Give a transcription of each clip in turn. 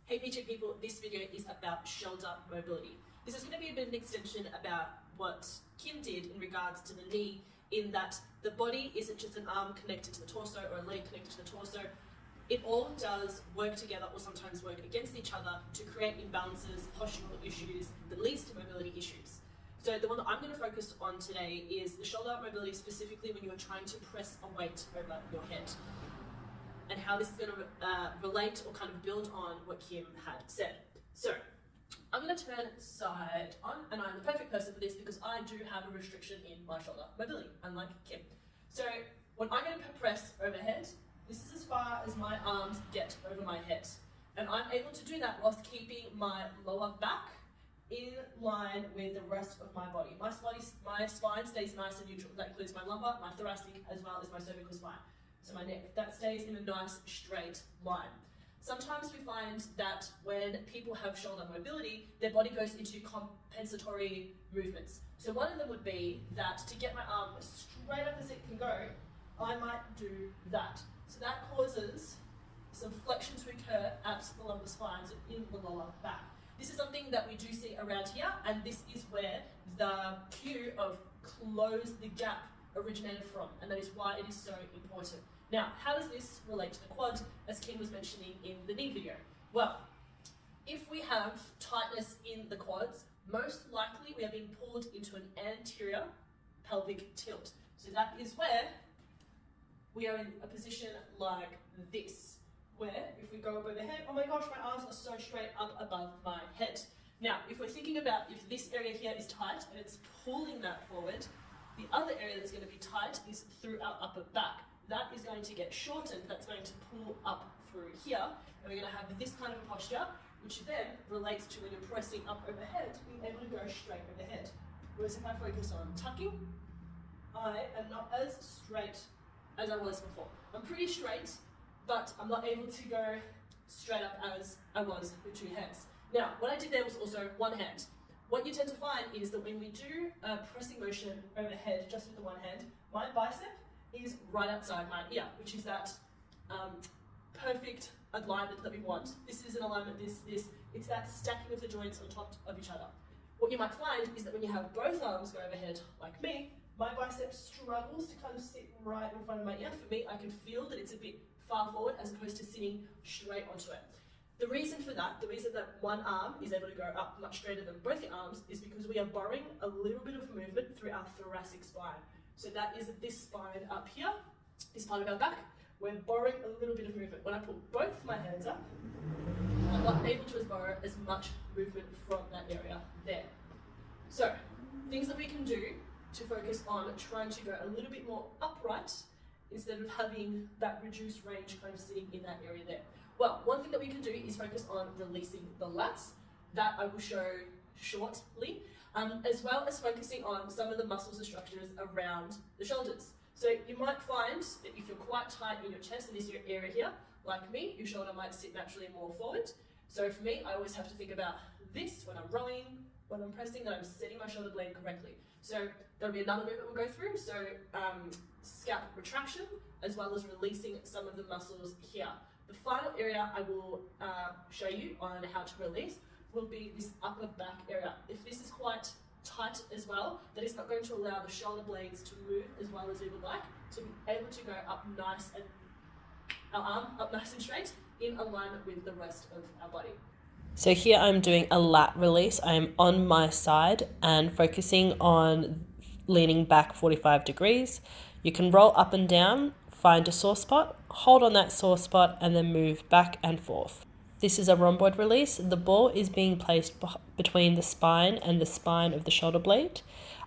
Hey PG people, this video is about shoulder mobility. This is going to be a bit of an extension about what Kim did in regards to the knee, in that the body isn't just an arm connected to the torso or a leg connected to the torso. It all does work together or sometimes work against each other to create imbalances, postural issues that leads to mobility issues. So the one that I'm going to focus on today is the shoulder mobility, specifically when you are trying to press a weight over your head, and how this is going to relate or kind of build on what Kim had said. So I'm going to turn side on, and I'm the perfect person for this because I do have a restriction in my shoulder mobility, unlike Kim. So when I'm going to press overhead, this is as far as my arms get over my head. And I'm able to do that whilst keeping my lower back in line with the rest of my body. My spine stays nice and neutral. That includes my lumbar, my thoracic, as well as my cervical spine. So my neck, that stays in a nice straight line. Sometimes we find that when people have shoulder mobility, their body goes into compensatory movements. So one of them would be that to get my arm as straight up as it can go, I might do that. So that causes some flexion to occur at the lumbar spine, so in the lower back. This is something that we do see around here, and this is where the cue of close the gap originated from, and that is why it is so important. Now, how does this relate to the quad, as Kim was mentioning in the knee video? Well, if we have tightness in the quads, most likely we are being pulled into an anterior pelvic tilt. So that is where we are in a position like this, where if we go up overhead, oh my gosh, my arms are so straight up above my head. Now, if we're thinking about if this area here is tight and it's pulling that forward, the other area that's going to be tight is through our upper back. That is going to get shortened, that's going to pull up through here, and we're going to have this kind of posture, which then relates to when you're pressing up overhead, being able to go straight overhead. Whereas if I focus on tucking, I am not as straight as I was before. I'm pretty straight, but I'm not able to go straight up as I was with two hands. Now, what I did there was also one hand. What you tend to find is that when we do a pressing motion overhead just with the one hand, my bicep is right outside my ear, which is that perfect alignment that we want. This is an alignment, it's that stacking of the joints on top of each other. What you might find is that when you have both arms go overhead, like me, my bicep struggles to kind of sit right in front of my ear. For me, I can feel that it's a bit far forward as opposed to sitting straight onto it. The reason for that, the reason that one arm is able to go up much straighter than both the arms, is because we are borrowing a little bit of movement through our thoracic spine. So that is this spine up here, this part of our back. We're borrowing a little bit of movement. When I put both my hands up, I'm not able to borrow as much movement from that area there. So, things that we can do to focus on trying to go a little bit more upright instead of having that reduced range kind of sitting in that area there. Well, one thing that we can do is focus on releasing the lats. That I will show shortly, as well as focusing on some of the muscles and structures around the shoulders. So you might find that if you're quite tight in your chest and this is your area here, like me, your shoulder might sit naturally more forward. So for me, I always have to think about this when I'm rowing, when I'm pressing, that I'm setting my shoulder blade correctly. So there'll be another movement we'll go through. So scalp retraction, as well as releasing some of the muscles here. The final area I will show you on how to release will be this upper back area. If this is quite tight as well, that is not going to allow the shoulder blades to move as well as we would like, to be able to go up nice and our arm up nice and straight in alignment with the rest of our body. So here I'm doing a lat release. I'm on my side and focusing on leaning back 45 degrees. You can roll up and down, find a sore spot, hold on that sore spot, and then move back and forth. This is a rhomboid release. The ball is being placed between the spine and the spine of the shoulder blade.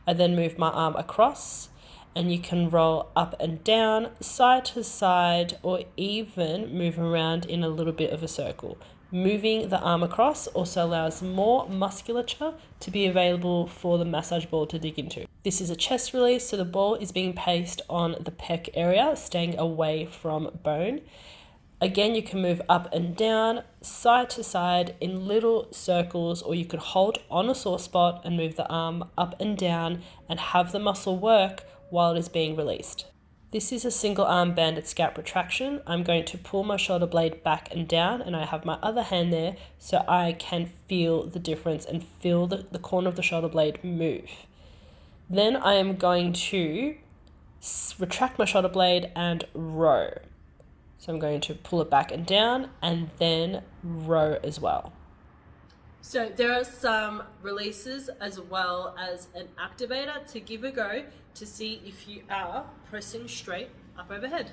I then move my arm across, and you can roll up and down, side to side, or even move around in a little bit of a circle. Moving the arm across also allows more musculature to be available for the massage ball to dig into. This is a chest release, so the ball is being placed on the pec area, staying away from bone. Again, you can move up and down, side to side in little circles, or you could hold on a sore spot and move the arm up and down and have the muscle work while it is being released. This is a single arm banded scalp retraction. I'm going to pull my shoulder blade back and down, and I have my other hand there so I can feel the difference and feel the corner of the shoulder blade move. Then I am going to retract my shoulder blade and row. So I'm going to pull it back and down and then row as well. So there are some releases as well as an activator to give a go to see if you are pressing straight up overhead.